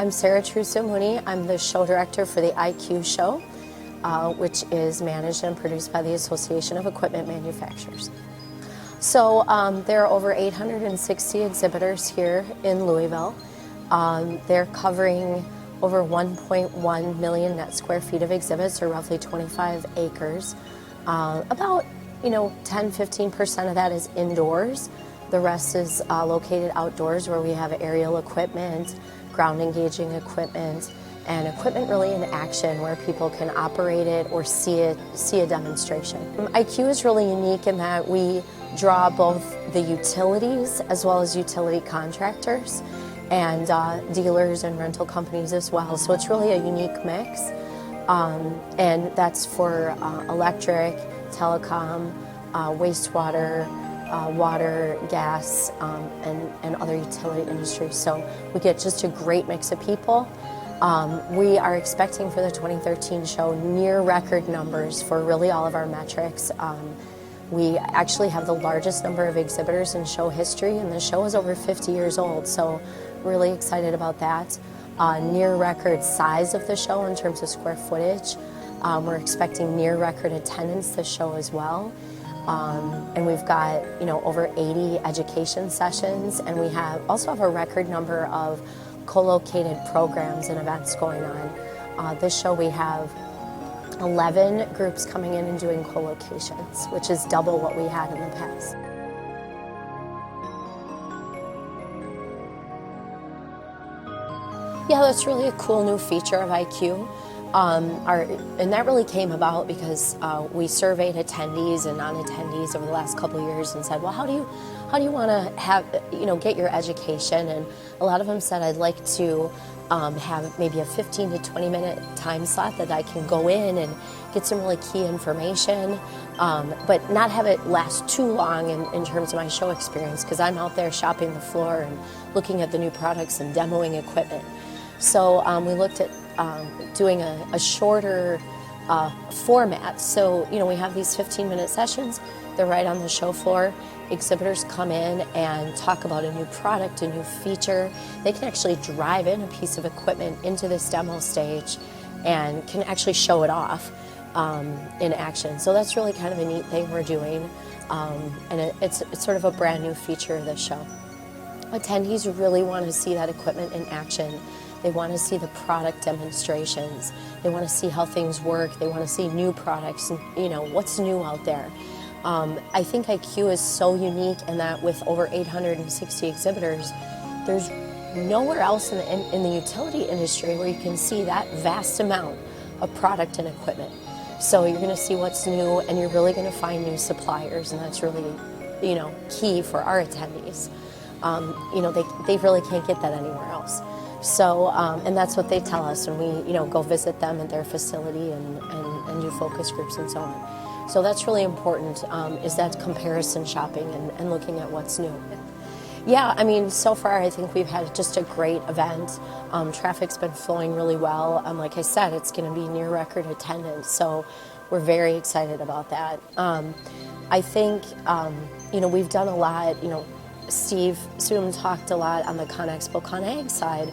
I'm Sara Truesdale Mooney. I'm the show director for the ICUEE Show, which is managed and produced by the Association of Equipment Manufacturers. So there are over 860 exhibitors here in Louisville. They're covering over 1.1 million net square feet of exhibits, or roughly 25 acres. About 10–15% of that is indoors. The rest is located outdoors, where we have aerial equipment, ground engaging equipment, and equipment really in action where people can operate it or see a demonstration. ICUEE is really unique in that we draw both the utilities as well as utility contractors and dealers and rental companies as well. So it's really a unique mix, and that's for electric, telecom, wastewater, water, gas, and other utility industries. So we get just a great mix of people. We are expecting for the 2013 show near record numbers for really all of our metrics. We actually have the largest number of exhibitors in show history, and the show is over 50 years old, so really excited about that. Near record size of the show in terms of square footage. We're expecting near record attendance this show as well. And we've got over 80 education sessions, and we also have a record number of co-located programs and events going on. This show we have 11 groups coming in and doing co-locations, which is double what we had in the past. Yeah, that's really a cool new feature of ICUEE. And that really came about because we surveyed attendees and non-attendees over the last couple of years and said, well, how do you want to get your education? And a lot of them said, I'd like to have maybe a 15 to 20 minute time slot that I can go in and get some really key information, but not have it last too long in terms of my show experience, because I'm out there shopping the floor and looking at the new products and demoing equipment. So we looked at doing a shorter format. So we have these 15-minute sessions. They're right on the show floor. Exhibitors come in and talk about a new product, a new feature. They can actually drive in a piece of equipment into this demo stage and can actually show it off in action. So that's really kind of a neat thing we're doing, and it's sort of a brand new feature of the show. Attendees really want to see that equipment in action. They want to see the product demonstrations. They want to see how things work. They want to see new products and what's new out there. I think ICUEE is so unique in that with over 860 exhibitors, there's nowhere else in the utility industry where you can see that vast amount of product and equipment. So you're going to see what's new, and you're really going to find new suppliers, and that's really key for our attendees. They really can't get that anywhere else. So, and that's what they tell us when we, go visit them at their facility and do focus groups and so on. So that's really important, is that comparison shopping and looking at what's new. Yeah, I mean, so far I think we've had just a great event. Traffic's been flowing really well. Like I said, it's going to be near record attendance, so we're very excited about that. I think, we've done a lot. Steve Zoom talked a lot on the ConExpo ConAg side.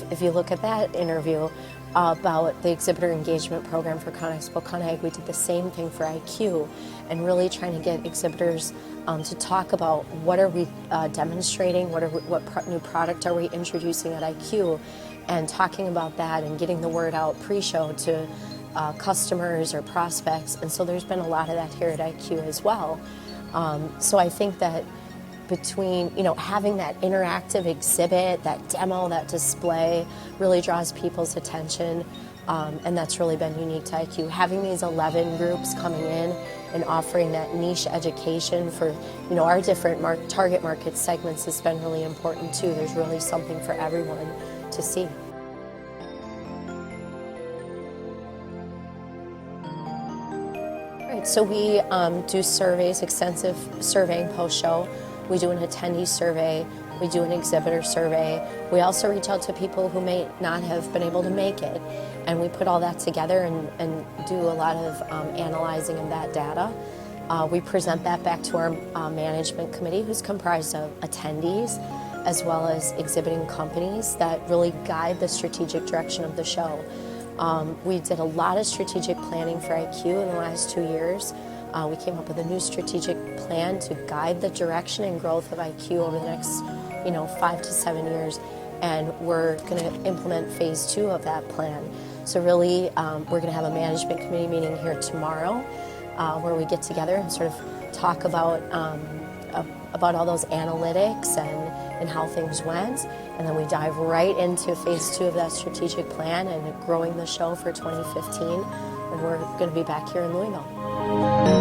If you look at that interview about the exhibitor engagement program for ConExpo ConAg, we did the same thing for ICUEE, and really trying to get exhibitors to talk about what are we demonstrating, what new product are we introducing at ICUEE, and talking about that and getting the word out pre-show to customers or prospects. And so there's been a lot of that here at ICUEE as well. So I think that between having that interactive exhibit, that demo, that display really draws people's attention, and that's really been unique to ICUEE. Having these 11 groups coming in and offering that niche education for our different target market segments has been really important too. There's really something for everyone to see. Right, so we do surveys, extensive surveying post-show. We do an attendee survey, we do an exhibitor survey. We also reach out to people who may not have been able to make it, and we put all that together and do a lot of analyzing of that data. We present that back to our management committee, who's comprised of attendees, as well as exhibiting companies that really guide the strategic direction of the show. We did a lot of strategic planning for ICUEE in the last 2 years. We came up with a new strategic plan to guide the direction and growth of ICUEE over the next 5 to 7 years, and we're going to implement phase 2 of that plan. So really, we're going to have a management committee meeting here tomorrow where we get together and sort of talk about all those analytics and how things went, and then we dive right into phase 2 of that strategic plan and growing the show for 2015, and we're going to be back here in Louisville.